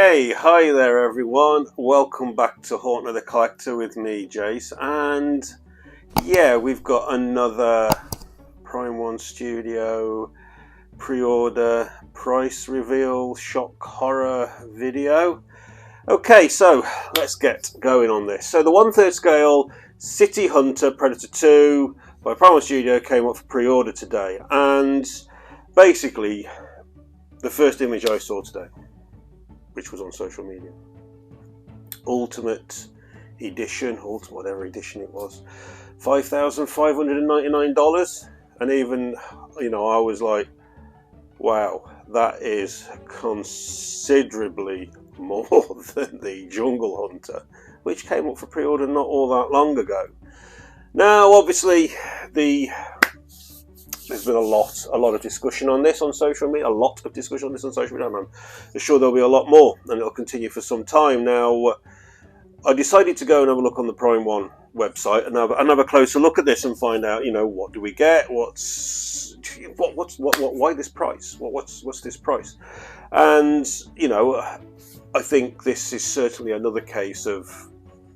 Okay, hi there everyone. Welcome back to Haunting the Collector with me, Jace. And yeah, we've got another Prime 1 Studio pre-order price reveal shock horror video. Okay, so let's get going on this. So the 1/3 scale City Hunter Predator 2 by Prime 1 Studio came up for pre-order today. And basically, the first image I saw today, which was on social media, Ultimate Edition, Ultimate whatever edition it was, $5,599, and even, you know, I was like, wow, that is considerably more than the Jungle Hunter, which came up for pre-order not all that long ago. Now, obviously, there's been a lot of discussion on this on social media, and I'm sure there'll be a lot more, and it'll continue for some time. Now, I decided to go and have a look on the Prime 1 website and have a closer look at this and find out, you know, what do we get? Why this price? What's this price? And, you know, I think this is certainly another case of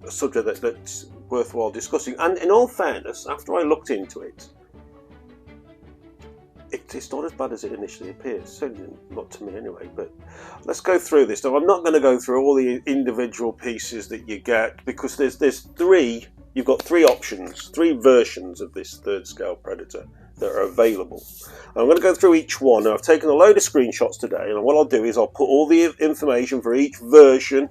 a subject that's worthwhile discussing. And in all fairness, after I looked into it, it's not as bad as it initially appears, certainly not to me anyway, but let's go through this. Now, I'm not going to go through all the individual pieces that you get, because you've got three options, three versions of this 3rd scale Predator that are available. I'm going to go through each one. Now, I've taken a load of screenshots today, and what I'll do is I'll put all the information for each version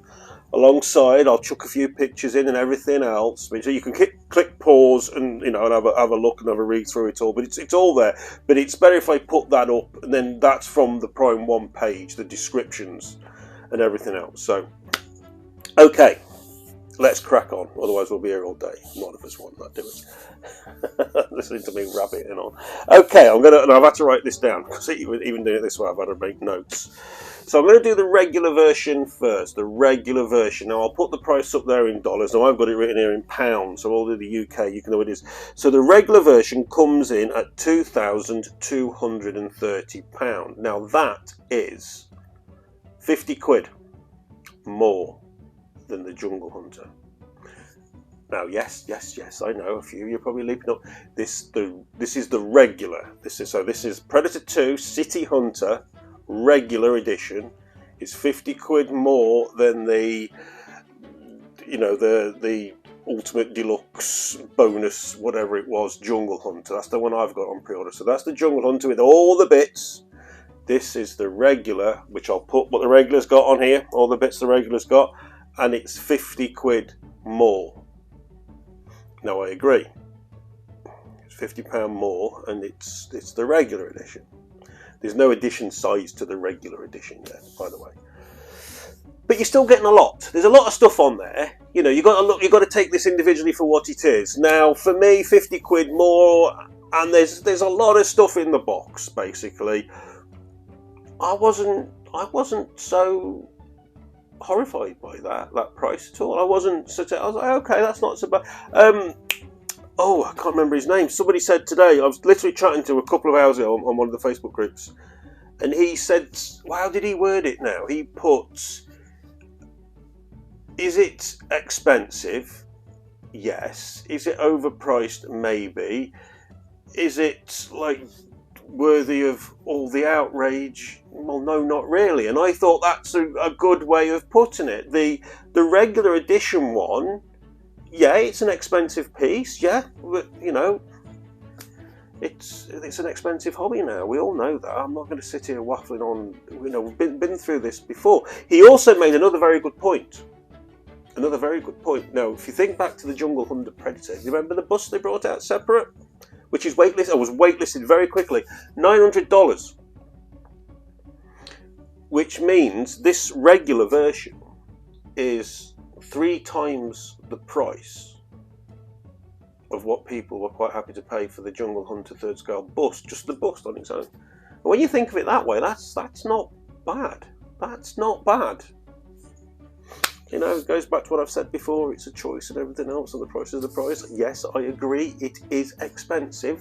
alongside. I'll chuck a few pictures in and everything else, so you can click pause and, you know, and have a look and have a read through it all. But it's all there. But it's better if I put that up, and then that's from the Prime 1 page, the descriptions and everything else. So, okay, let's crack on. Otherwise, we'll be here all day. None of us want that, do we? Listening to me rabbiting on. Okay, I've had to write this down, because even doing it this way, I've had to make notes. So I'm going to do the regular version first, the regular version. Now, I'll put the price up there in dollars. Now, I've got it written here in pounds, so I'll do the UK, you can know what it is. So the regular version comes in at £2,230. Now, that is 50 quid more than the Jungle Hunter. Now, yes, I know a few you're probably leaping up. This is the regular. This is Predator 2 City Hunter regular edition. Is 50 quid more than the, you know, the Ultimate Deluxe bonus, whatever it was, Jungle Hunter. That's the one I've got on pre-order. So that's the Jungle Hunter with all the bits. This is the regular, which I'll put what the regular's got on here, all the bits the regular's got, and it's 50 quid more. Now, I agree, it's £50 more, and it's the regular edition. There's no edition size to the regular edition yet, by the way. But you're still getting a lot. There's a lot of stuff on there. You know, you've got to look. You've got to take this individually for what it is. Now, for me, 50 quid more, and there's a lot of stuff in the box. Basically, I wasn't so horrified by that price at all. I was like, okay, that's not so bad. Oh, I can't remember his name. Somebody said today, I was literally chatting to a couple of hours ago on one of the Facebook groups, and he said, well, how did he word it now? He put, is it expensive? Yes. Is it overpriced? Maybe. Is it, like, worthy of all the outrage? Well, no, not really. And I thought that's a good way of putting it. The regular edition one, yeah, it's an expensive piece, yeah, but, you know, it's an expensive hobby now. We all know that. I'm not going to sit here waffling on. You know, we've been through this before. He also made another very good point. Now, if you think back to the Jungle Hunter Predator, you remember the bus they brought out separate, which is waitlisted, was waitlisted very quickly, $900, which means this regular version is 3 times the price of what people were quite happy to pay for the Jungle Hunter 3rd scale bust, just the bust on its own. And when you think of it that way, that's not bad. That's not bad. You know, it goes back to what I've said before. It's a choice and everything else, and the price is the price. Yes, I agree, it is expensive.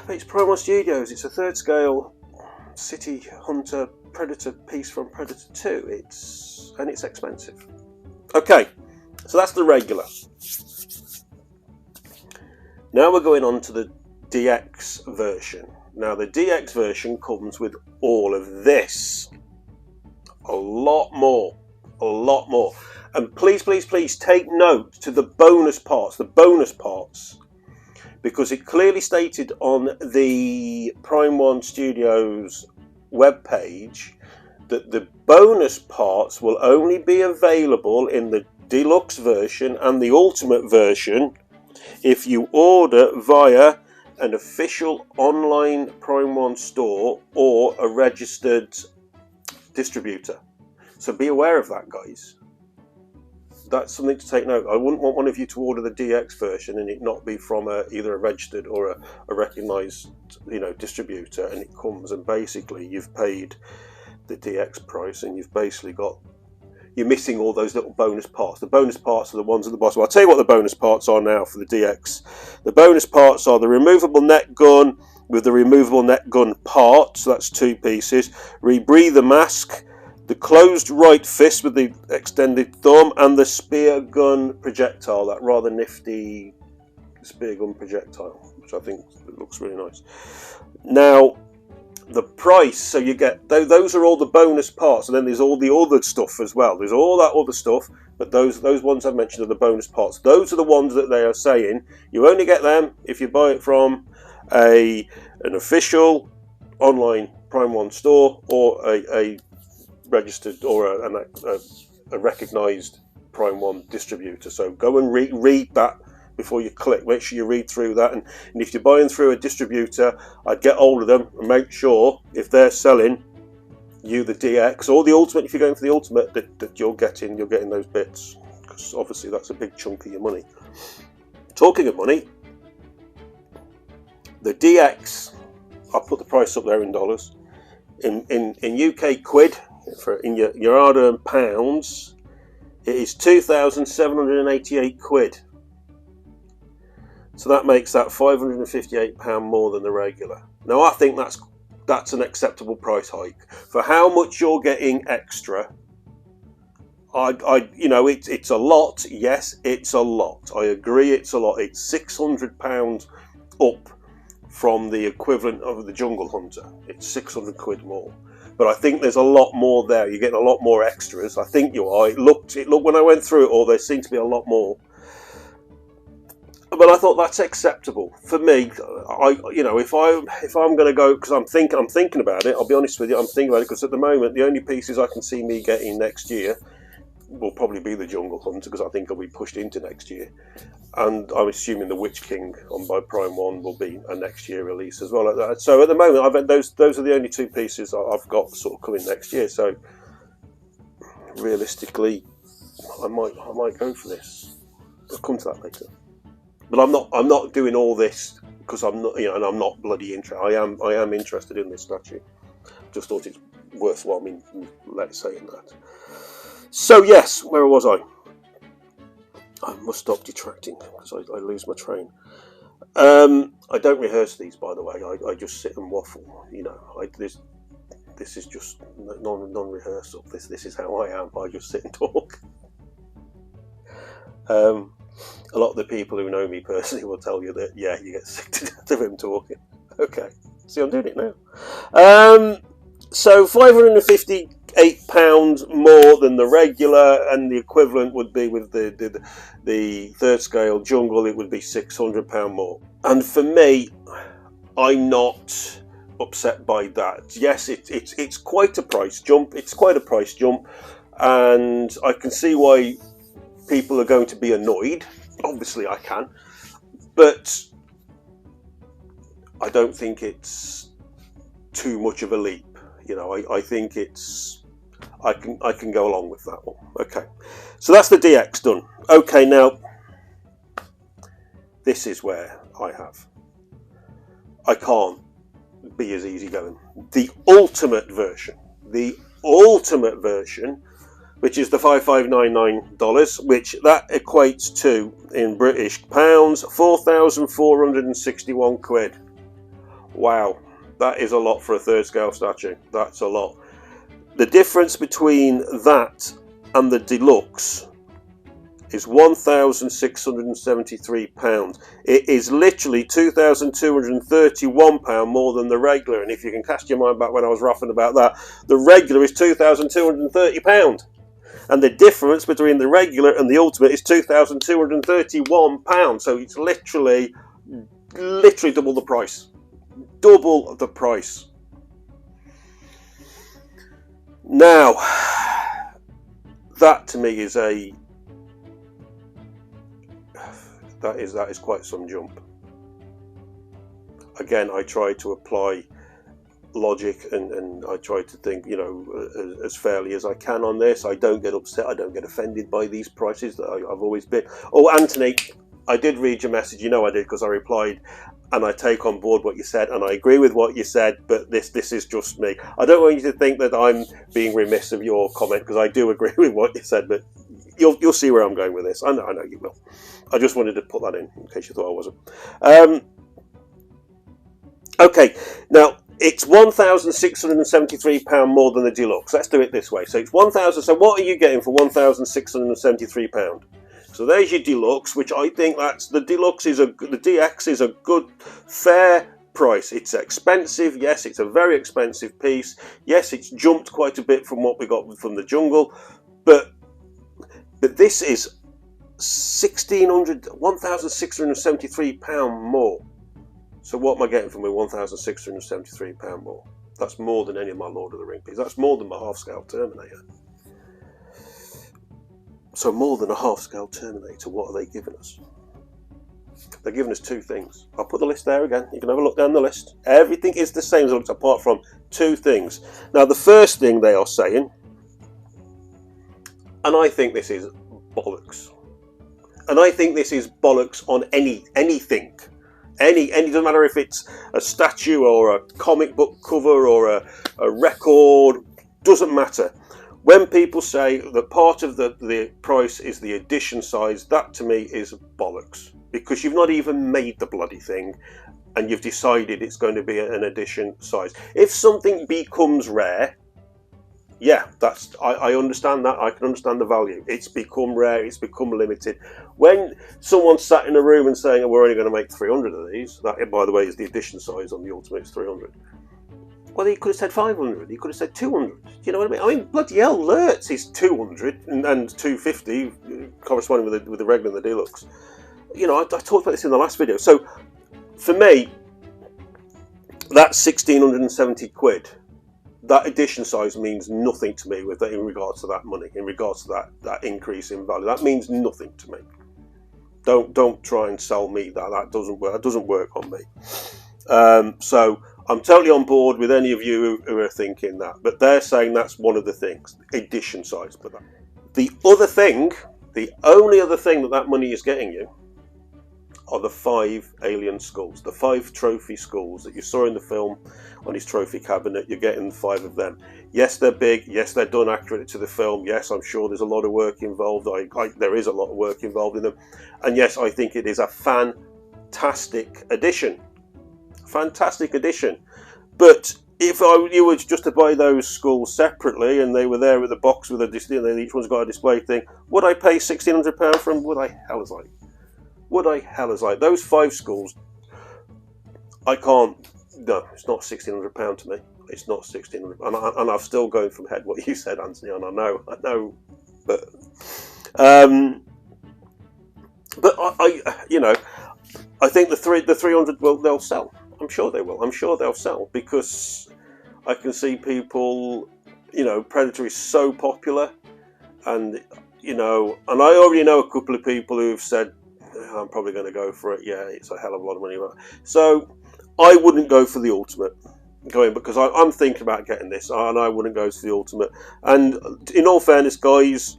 But it's Prime 1 Studios. It's a 3rd scale City Hunter Predator piece from Predator 2. It's expensive. Okay, so that's the regular. Now we're going on to the DX version. Now the DX version comes with all of this. A lot more. And please, please, please take note to the bonus parts. Because it clearly stated on the Prime 1 Studios webpage that the bonus parts will only be available in the deluxe version and the ultimate version if you order via an official online Prime 1 store or a registered distributor. So be aware of that, guys. That's something to take note. I wouldn't want one of you to order the DX version and it not be from either a registered or a recognised, distributor, and it comes and basically you've paid the DX price and you're missing all those little bonus parts. The bonus parts are the ones at the bottom. I'll tell you what the bonus parts are now for the DX. The bonus parts are the removable net gun with the removable net gun part, so that's 2 pieces. Rebreather mask, the closed right fist with the extended thumb, and the spear gun projectile, that rather nifty spear gun projectile, which I think looks really nice. Now, the price, so you get, those are all the bonus parts, and then there's all the other stuff as well. There's all that other stuff, but those ones I've mentioned are the bonus parts. Those are the ones that they are saying you only get them if you buy it from an official online Prime 1 store or a registered or a recognised Prime 1 distributor. So go and read that before you click. Make sure you read through that, and if you're buying through a distributor, I'd get hold of them and make sure if they're selling you the DX or the Ultimate, if you're going for the Ultimate, that you're getting those bits, because obviously that's a big chunk of your money. Talking of money, the DX, I'll put the price up there in dollars. In UK quid, in your hard-earned pounds, it is 2,788 quid. So that makes that £558 more than the regular. Now I think that's an acceptable price hike for how much you're getting extra. It's a lot. Yes, it's a lot. I agree, it's a lot. It's £600 up from the equivalent of the Jungle Hunter. It's 600 quid more. But I think there's a lot more there. You're getting a lot more extras. I think you are. It looked when I went through it all, there seemed to be a lot more. But I thought that's acceptable for me. If I'm going to go, because I'm thinking about it. I'll be honest with you, I'm thinking about it because at the moment the only pieces I can see me getting next year will probably be the Jungle Hunter, because I think it'll be pushed into next year, and I'm assuming the Witch King by Prime 1 will be a next year release as well. So at the moment, those are the only 2 pieces I've got sort of coming next year. So realistically, I might go for this. I'll come to that later. But I'm not doing all this because I'm not, and I'm not bloody interested. I am interested in this statue. Just thought it's worthwhile me saying that. So yes, where was I? I must stop detracting because I lose my train. I don't rehearse these, by the way. I just sit and waffle. This is just non-rehearsal. This is how I am. I just sit and talk. A lot of the people who know me personally will tell you that, yeah, you get sick to death of him talking. Okay, see, I'm doing it now. So £558 more than the regular, and the equivalent would be with the third scale Jungle, it would be £600 more. And for me, I'm not upset by that. Yes, it's quite a price jump. It's quite a price jump, and I can see why people are going to be annoyed. Obviously I can, but I don't think it's too much of a leap. I think I can go along with that one. Okay, so that's the DX done. Okay, now this is where I can't be as easygoing. The ultimate version, which is the $5,599, which that equates to, in British pounds, 4,461 quid. Wow, that is a lot for a third scale statue. That's a lot. The difference between that and the deluxe is £1,673. It is literally £2,231 more than the regular. And if you can cast your mind back when I was roughing about that, the regular is £2,230. And the difference between the regular and the ultimate is £2,231. So it's literally double the price. Double the price. Now, that to me is that is quite some jump. Again, I try to apply logic and I try to think, you know, as fairly as I can on this. I don't get upset, I don't get offended by these prices that I've always been. Oh, Anthony, I did read your message, you know I did, because I replied, and I take on board what you said, and I agree with what you said, but this is just me. I don't want you to think that I'm being remiss of your comment, because I do agree with what you said, but you'll see where I'm going with this. I know you will. I just wanted to put that in case you thought I wasn't. Okay, now it's £1,673 more than the deluxe. Let's do it this way. So it's 1,000. So what are you getting for £1,673? So there's your deluxe, which I think the deluxe is the DX is a good, fair price. It's expensive. Yes, it's a very expensive piece. Yes, it's jumped quite a bit from what we got from the jungle, but this is £1,673 more. So what am I getting from my £1,673 more? That's more than any of my Lord of the Ring pieces. That's more than my half-scale Terminator. So more than a half-scale Terminator, what are they giving us? They're giving us two things. I'll put the list there again. You can have a look down the list. Everything is the same as it looks, apart from two things. Now, the first thing they are saying, and I think this is bollocks. And I think this is bollocks on anything. It doesn't matter if it's a statue or a comic book cover or a record, doesn't matter. When people say that part of the price is the edition size, that to me is bollocks. Because you've not even made the bloody thing and you've decided it's going to be an edition size. If something becomes rare, yeah, I understand that. I can understand the value. It's become rare, it's become limited. When someone's sat in a room and saying, oh, we're only going to make 300 of these, that, by the way, is the edition size on the Ultimate, it's 300. Well, he could have said 500, he could have said 200. Do you know what I mean? I mean, bloody hell, Lurtz is 200 and 250, corresponding with the regular and the deluxe. You know, I talked about this in the last video. So, for me, that's 1,670 quid. That edition size means nothing to me in regards to that money, in regards to that increase in value. That means nothing to me. Don't try and sell me that doesn't work. That doesn't work on me. So I'm totally on board with any of you who are thinking that, but they're saying that's one of the things, edition size. But the other thing, the only other thing that money is getting you, are the 5 alien skulls, the 5 trophy skulls that you saw in the film on his trophy cabinet. You're getting 5 of them. Yes, they're big. Yes, they're done accurately to the film. Yes, I'm sure there's a lot of work involved. There is a lot of work involved in them. And yes, I think it is a fantastic addition. Fantastic addition. But if you were just to buy those skulls separately and they were there with a box with a display, and each one's got a display thing, would I pay £1,600 for them? Would I? Hell is like. Would I? Hell is like. Those 5 skulls, I can't. No, it's not £1,600 to me. It's not £1,600, and I'm still going from head what you said, Anthony. And I know, but you know, I think the 300 they'll sell. I'm sure they will. I'm sure they'll sell because I can see people. You know, Predator is so popular, and you know, and I already know a couple of people who've said, I'm probably going to go for it. Yeah, it's a hell of a lot of money. So I wouldn't go for the Ultimate because I'm thinking about getting this, and I wouldn't go to the Ultimate. And in all fairness, guys,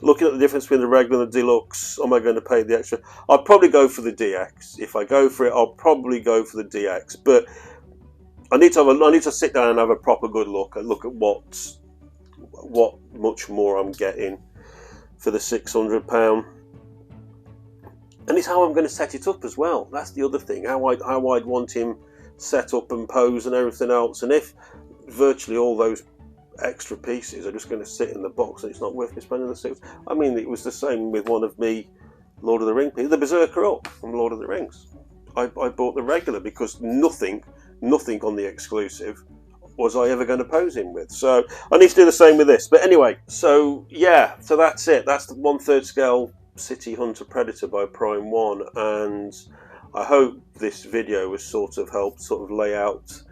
looking at the difference between the regular and the deluxe, am I going to pay the extra? I'll probably go for the DX. If I go for it, I'll probably go for the DX. But I need to sit down and have a proper good look at what much more I'm getting for the £600. And it's how I'm going to set it up as well. That's the other thing. How I'd want him set up and pose and everything else. And if virtually all those extra pieces are just going to sit in the box, and it's not worth me spending the £6. I mean, it was the same with one of me Lord of the Rings pieces, the Berserker Up from Lord of the Rings. I bought the regular because nothing on the exclusive was I ever going to pose him with. So I need to do the same with this. But anyway, so yeah, so that's it. That's the 1/3 scale City Hunter Predator by Prime One, and I hope this video has sort of helped sort of lay out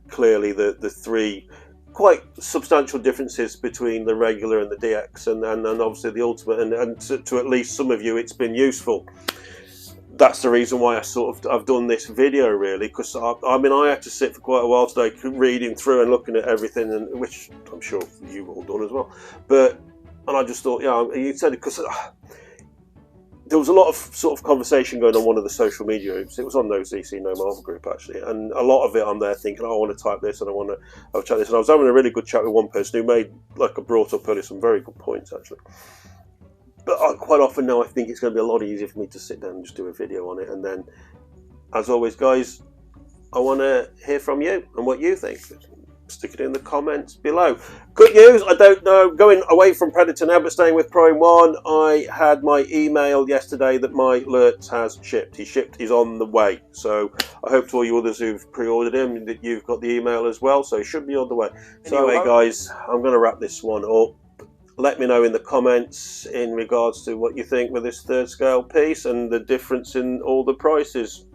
clearly the three quite substantial differences between the regular and the DX, and obviously the Ultimate, and to at least some of you it's been useful. That's the reason why I've done this video, really, because I mean, I had to sit for quite a while today reading through and looking at everything, and which I'm sure you've all done as well. And I just thought, yeah, you said it because there was a lot of sort of conversation going on one of the social media groups. It was on No ZC No Marvel group, actually, and a lot of it I'm there thinking, oh, I want to type this and I want to have a chat this, and I was having a really good chat with one person who made, like I brought up earlier, some very good points, actually. But quite often now I think it's going to be a lot easier for me to sit down and just do a video on it. And then, as always, guys, I want to hear from you and what you think. Stick it in the comments below. Good news, I don't know, going away from Predator now, but staying with Prime One, I had my email yesterday that my Lurtz has shipped. He's on the way. So I hope to all you others who've pre-ordered him that you've got the email as well. So he should be on the way. So anyway, guys, I'm going to wrap this one up. Let me know in the comments in regards to what you think with this 3rd scale piece and the difference in all the prices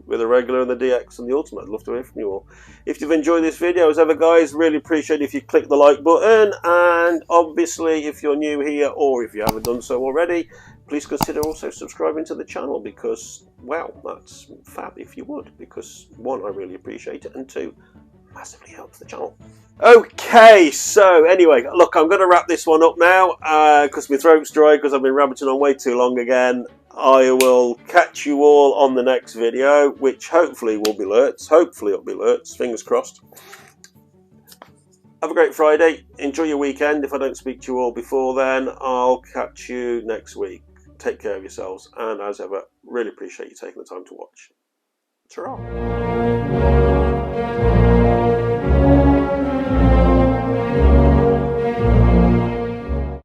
with the regular and the DX and the Ultimate. I'd love to hear from you all. If you've enjoyed this video, as ever, guys, really appreciate it if you click the like button, and obviously if you're new here or if you haven't done so already, please consider also subscribing to the channel, because, well, that's fab if you would, because 1, I really appreciate it, and 2, massively helps the channel. Okay, so anyway, look, I'm going to wrap this one up now because my throat's dry because I've been rabbiting on way too long again. I will catch you all on the next video, which hopefully will be Lurtz. Hopefully it'll be Lurtz, fingers crossed. Have a great Friday. Enjoy your weekend. If I don't speak to you all before then, I'll catch you next week. Take care of yourselves, and as ever, really appreciate you taking the time to watch. Ta-ra.